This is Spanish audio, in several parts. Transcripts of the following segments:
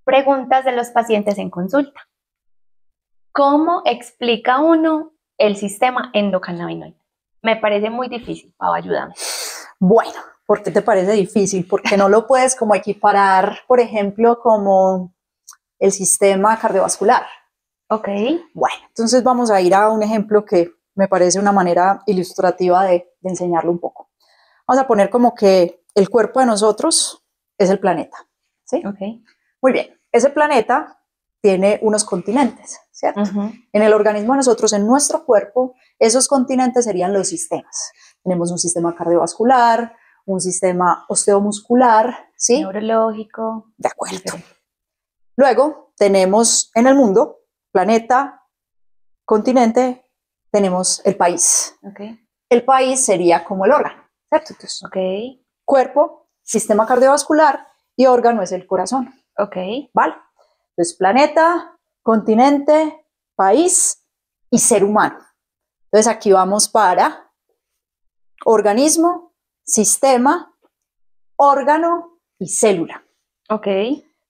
Preguntas de los pacientes en consulta. ¿Cómo explica uno el sistema endocannabinoide? Me parece muy difícil, Pau, ayúdame. Bueno, ¿por qué te parece difícil? Porque no lo puedes como equiparar, por ejemplo, como el sistema cardiovascular. Ok. Bueno, entonces vamos a ir a un ejemplo que me parece una manera ilustrativa de enseñarlo un poco. Vamos a poner como que el cuerpo de nosotros es el planeta, ¿sí? Ok. Muy bien, ese planeta tiene unos continentes, ¿cierto? En el organismo de nosotros, en nuestro cuerpo, esos continentes serían los sistemas. Tenemos un sistema cardiovascular, un sistema osteomuscular, ¿sí? Neurológico. De acuerdo. Luego tenemos en el mundo, planeta, continente, tenemos el país. Okay. El país sería como el órgano, ¿cierto? Entonces, okay. Cuerpo, sistema cardiovascular y órgano es el corazón. Ok. ¿Vale? Entonces, planeta, continente, país y ser humano. Entonces, aquí vamos para organismo, sistema, órgano y célula. Ok.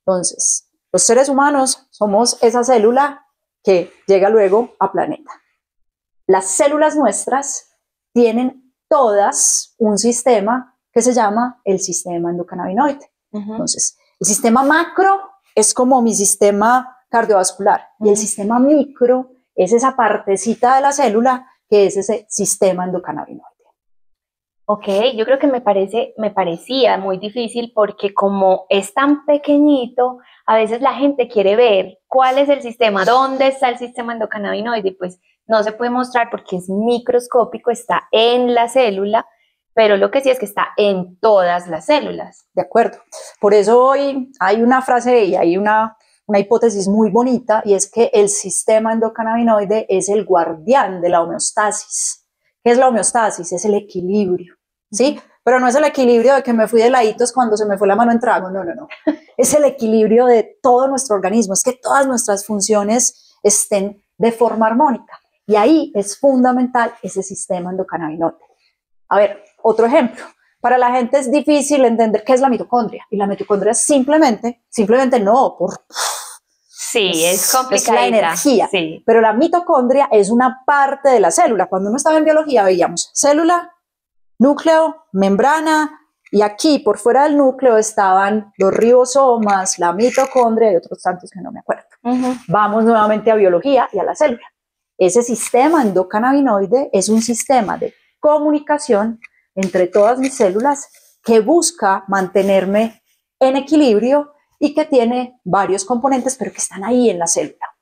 Entonces, los seres humanos somos esa célula que llega luego a planeta. Las células nuestras tienen todas un sistema que se llama el sistema endocannabinoide. Entonces, el sistema macro es como mi sistema cardiovascular y el sistema micro es esa partecita de la célula que es ese sistema endocannabinoide. Ok, yo creo que me parecía muy difícil porque como es tan pequeñito, a veces la gente quiere ver cuál es el sistema, dónde está el sistema endocannabinoide, pues no se puede mostrar porque es microscópico, está en la célula, pero lo que sí es que está en todas las células. De acuerdo. Por eso hoy hay una frase y hay una hipótesis muy bonita y es que el sistema endocannabinoide es el guardián de la homeostasis. ¿Qué es la homeostasis? Es el equilibrio, ¿sí? Pero no es el equilibrio de que me fui de laditos cuando se me fue la mano en trago, no. Es el equilibrio de todo nuestro organismo, es que todas nuestras funciones estén de forma armónica. Y ahí es fundamental ese sistema endocannabinoide. A ver, otro ejemplo. Para la gente es difícil entender qué es la mitocondria. Y la mitocondria es simplemente no, sí, es complicada. Es la energía. Sí. Pero la mitocondria es una parte de la célula. Cuando uno estaba en biología veíamos célula, núcleo, membrana, y aquí por fuera del núcleo estaban los ribosomas, la mitocondria y otros tantos que no me acuerdo. Vamos nuevamente a biología y a la célula. Ese sistema endocannabinoide es un sistema de comunicación entre todas mis células que busca mantenerme en equilibrio y que tiene varios componentes, pero que están ahí en la célula.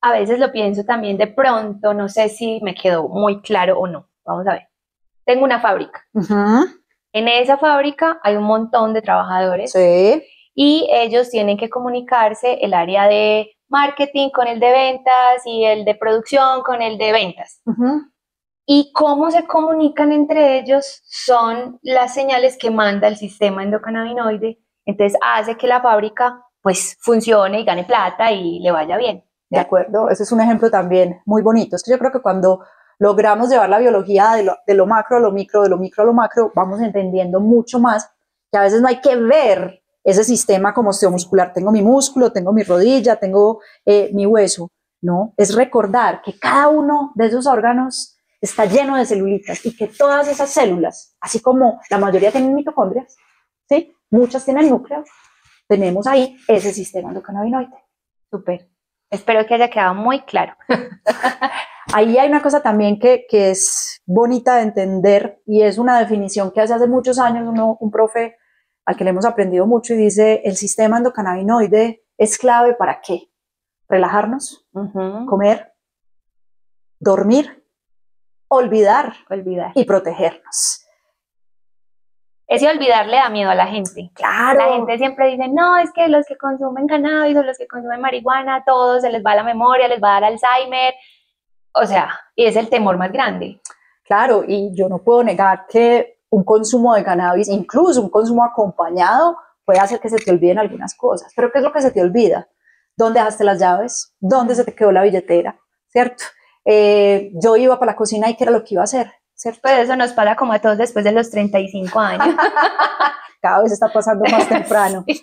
A veces lo pienso también de pronto, no sé si me quedó muy claro o no. Vamos a ver. Tengo una fábrica. En esa fábrica hay un montón de trabajadores. Sí. Y ellos tienen que comunicarse, el área de marketing con el de ventas y el de producción con el de ventas. Y cómo se comunican entre ellos son las señales que manda el sistema endocannabinoide. Entonces hace que la fábrica pues funcione y gane plata y le vaya bien. De acuerdo, ese es un ejemplo también muy bonito. Es que yo creo que cuando logramos llevar la biología de lo macro a lo micro, de lo micro a lo macro, vamos entendiendo mucho más que a veces no hay que ver ese sistema como osteomuscular. Tengo mi músculo, tengo mi rodilla, tengo mi hueso. No, es recordar que cada uno de esos órganos está lleno de celulitas y que todas esas células, así como la mayoría tienen mitocondrias, ¿sí? Muchas tienen núcleo, tenemos ahí ese sistema endocannabinoide. Súper. Espero que haya quedado muy claro. Ahí hay una cosa también que es bonita de entender y es una definición que hace muchos años un profe al que le hemos aprendido mucho y dice, el sistema endocannabinoide es clave ¿para qué? Relajarnos, comer, dormir, olvidar y protegernos. Ese olvidar le da miedo a la gente. Claro. La gente siempre dice, no, es que los que consumen cannabis o los que consumen marihuana, todos se les va la memoria, les va a dar Alzheimer. O sea, y es el temor más grande. Claro, y yo no puedo negar que un consumo de cannabis, incluso un consumo acompañado, puede hacer que se te olviden algunas cosas. Pero ¿qué es lo que se te olvida? ¿Dónde dejaste las llaves? ¿Dónde se te quedó la billetera? ¿Cierto? Yo iba para la cocina y ¿qué era lo que iba a hacer? ¿Cierto? Pues eso nos pasa como a todos después de los 35 años. Cada vez está pasando más temprano. Sí.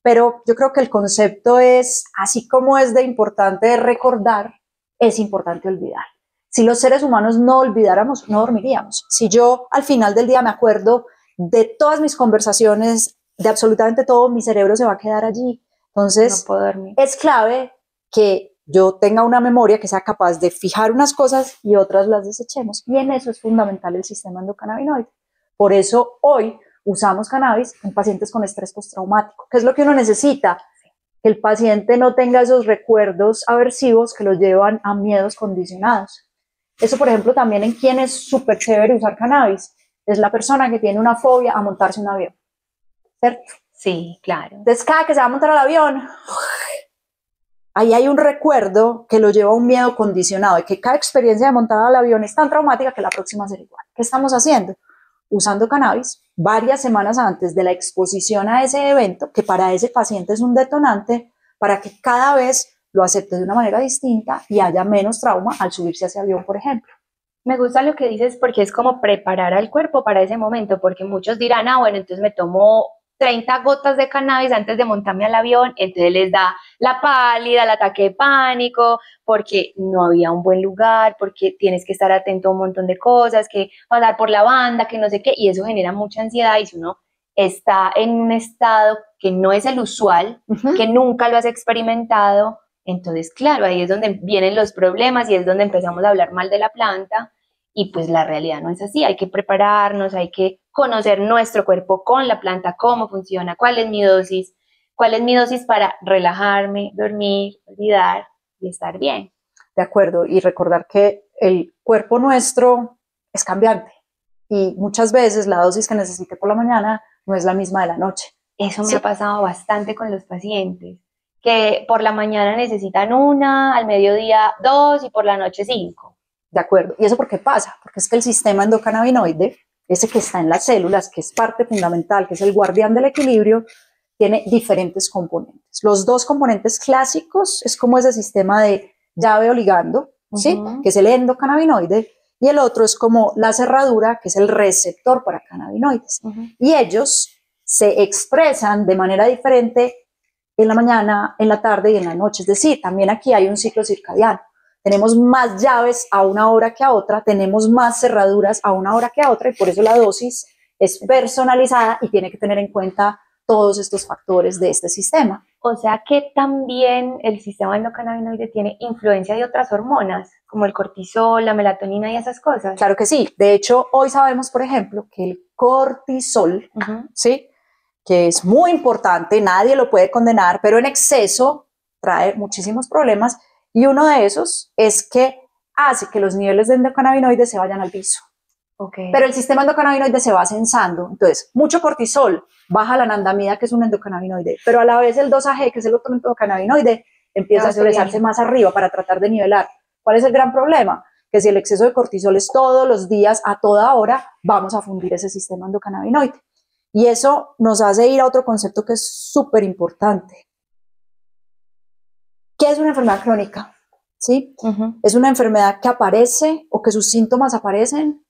Pero yo creo que el concepto es, así como es de importante recordar, es importante olvidar. Si los seres humanos no olvidáramos, no dormiríamos. Si yo al final del día me acuerdo de todas mis conversaciones, de absolutamente todo, mi cerebro se va a quedar allí. Entonces, No puedo dormir. es clave que yo tenga una memoria que sea capaz de fijar unas cosas y otras las desechemos. Y en eso es fundamental el sistema endocannabinoide. Por eso hoy usamos cannabis en pacientes con estrés postraumático. ¿Qué es lo que uno necesita? Que el paciente no tenga esos recuerdos aversivos que los llevan a miedos condicionados. Eso, por ejemplo, también en quien es súper chévere usar cannabis, es la persona que tiene una fobia a montarse en un avión, ¿cierto? Sí, claro. Entonces, cada que se va a montar al avión, ahí hay un recuerdo que lo lleva a un miedo condicionado, de que cada experiencia de montada al avión es tan traumática que la próxima será igual. ¿Qué estamos haciendo? Usando cannabis varias semanas antes de la exposición a ese evento, que para ese paciente es un detonante, para que cada vez lo acepte de una manera distinta y haya menos trauma al subirse a ese avión, por ejemplo. Me gusta lo que dices porque es como preparar al cuerpo para ese momento, porque muchos dirán, ah, bueno, entonces me tomo 30 gotas de cannabis antes de montarme al avión, entonces les da la pálida, el ataque de pánico, porque no había un buen lugar, porque tienes que estar atento a un montón de cosas, que pasar por la banda, que no sé qué, y eso genera mucha ansiedad y si uno está en un estado que no es el usual, que nunca lo has experimentado, entonces claro, ahí es donde vienen los problemas y es donde empezamos a hablar mal de la planta y pues la realidad no es así, hay que prepararnos, hay que conocer nuestro cuerpo con la planta, cómo funciona, cuál es mi dosis para relajarme, dormir, olvidar y estar bien. De acuerdo, y recordar que el cuerpo nuestro es cambiante y muchas veces la dosis que necesite por la mañana no es la misma de la noche. Eso me ha pasado bastante con los pacientes, que por la mañana necesitan una, al mediodía dos y por la noche 5. De acuerdo, ¿y eso por qué pasa? Porque es que el sistema endocannabinoide, ese que está en las células, que es parte fundamental, que es el guardián del equilibrio, tiene diferentes componentes. Los dos componentes clásicos es como ese sistema de llave o ligando, ¿sí? Que es el endocannabinoide, y el otro es como la cerradura, que es el receptor para cannabinoides. Y ellos se expresan de manera diferente en la mañana, en la tarde y en la noche. Es decir, también aquí hay un ciclo circadiano. Tenemos más llaves a una hora que a otra, tenemos más cerraduras a una hora que a otra y por eso la dosis es personalizada y tiene que tener en cuenta todos estos factores de este sistema. O sea que también el sistema endocannabinoide tiene influencia de otras hormonas, como el cortisol, la melatonina y esas cosas. Claro que sí. De hecho, hoy sabemos, por ejemplo, que el cortisol, ¿sí? Que es muy importante, nadie lo puede condenar, pero en exceso trae muchísimos problemas y uno de esos es que hace que los niveles de endocannabinoides se vayan al piso. Pero el sistema endocannabinoide se va sensando. Entonces, mucho cortisol baja la anandamida, que es un endocannabinoide, pero a la vez el 2-AG, que es el otro endocannabinoide, empieza a expresarse más arriba para tratar de nivelar. ¿Cuál es el gran problema? Que si el exceso de cortisol es todos los días, a toda hora, vamos a fundir ese sistema endocannabinoide. Y eso nos hace ir a otro concepto que es súper importante. ¿Qué es una enfermedad crónica? ¿Sí? Es una enfermedad que aparece o que sus síntomas aparecen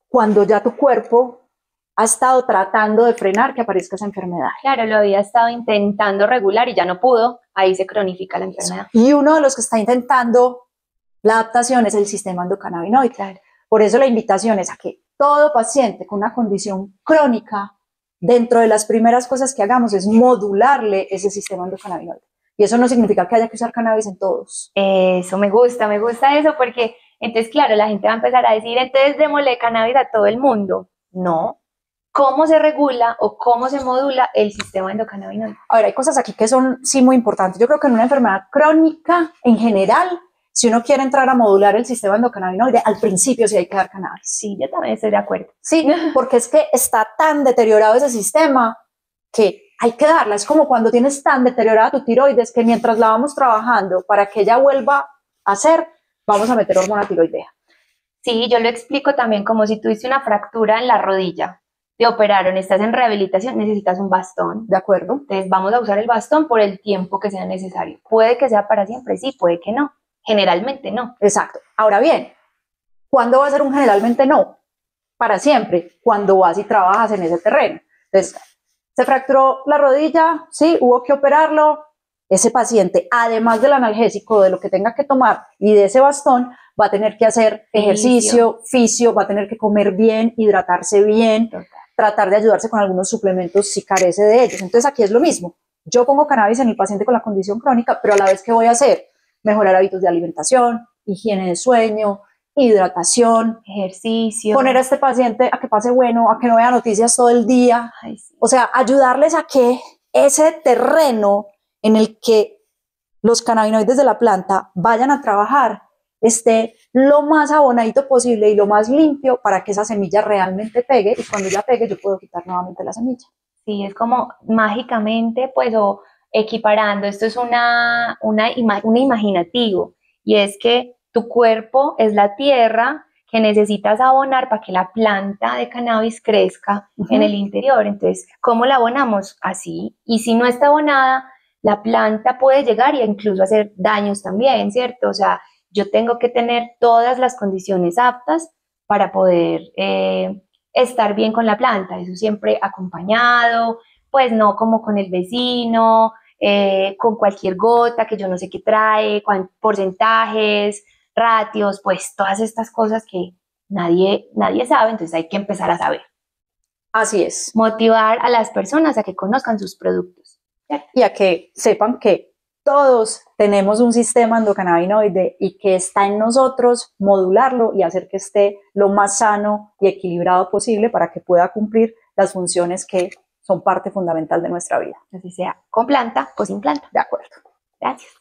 cuando ya tu cuerpo ha estado tratando de frenar que aparezca esa enfermedad. Claro, lo había estado intentando regular y ya no pudo, ahí se cronifica la enfermedad. Y uno de los que está intentando la adaptación es el sistema endocannabinoide. Claro. Por eso la invitación es a que todo paciente con una condición crónica, dentro de las primeras cosas que hagamos es modularle ese sistema endocannabinoide. Y eso no significa que haya que usar cannabis en todos. Eso me gusta eso porque entonces, claro, la gente va a empezar a decir, entonces démosle cannabis a todo el mundo. No. ¿Cómo se regula o cómo se modula el sistema endocannabinoide? A ver, hay cosas aquí que son sí muy importantes. Yo creo que en una enfermedad crónica, en general, si uno quiere entrar a modular el sistema endocannabinoide, al principio sí hay que dar cannabis. Sí, yo también estoy de acuerdo. Sí, porque es que está tan deteriorado ese sistema que hay que darla. Es como cuando tienes tan deteriorada tu tiroides que mientras la vamos trabajando para que ella vuelva a ser, vamos a meter hormona tiroidea. Sí, yo lo explico también como si tuviste una fractura en la rodilla, te operaron, estás en rehabilitación, necesitas un bastón. De acuerdo. Entonces vamos a usar el bastón por el tiempo que sea necesario. Puede que sea para siempre, sí, puede que no. Generalmente no. Exacto. Ahora bien, ¿cuándo va a ser un generalmente no? Para siempre, cuando vas y trabajas en ese terreno. Entonces, Se fracturó la rodilla, sí, hubo que operarlo. Ese paciente, además del analgésico, de lo que tenga que tomar y de ese bastón, va a tener que hacer ejercicio, fisio, va a tener que comer bien, hidratarse bien, tratar de ayudarse con algunos suplementos si carece de ellos. Entonces aquí es lo mismo. Yo pongo cannabis en el paciente con la condición crónica, pero a la vez, ¿qué voy a hacer? Mejorar hábitos de alimentación, higiene de sueño, hidratación, ejercicio, poner a este paciente a que pase bueno, a que no vea noticias todo el día. Ay, sí. O sea, ayudarles a que ese terreno en el que los cannabinoides de la planta vayan a trabajar esté lo más abonadito posible y lo más limpio para que esa semilla realmente pegue, y cuando ya pegue yo puedo quitar nuevamente la semilla. Sí, es como mágicamente, pues, o equiparando, esto es un imaginativo, y es que tu cuerpo es la tierra que necesitas abonar para que la planta de cannabis crezca en el interior. Entonces, ¿cómo la abonamos? Así. Y si no está abonada, la planta puede llegar e incluso hacer daños también, ¿cierto? O sea, yo tengo que tener todas las condiciones aptas para poder estar bien con la planta, eso siempre acompañado, pues no como con el vecino, con cualquier gota que yo no sé qué trae, porcentajes, ratios, pues todas estas cosas que nadie sabe, entonces hay que empezar a saber. Así es. Motivar a las personas a que conozcan sus productos, ¿cierto? Y a que sepan que todos tenemos un sistema endocannabinoide y que está en nosotros modularlo y hacer que esté lo más sano y equilibrado posible para que pueda cumplir las funciones que son parte fundamental de nuestra vida. Así sea con planta o sin planta. De acuerdo. Gracias.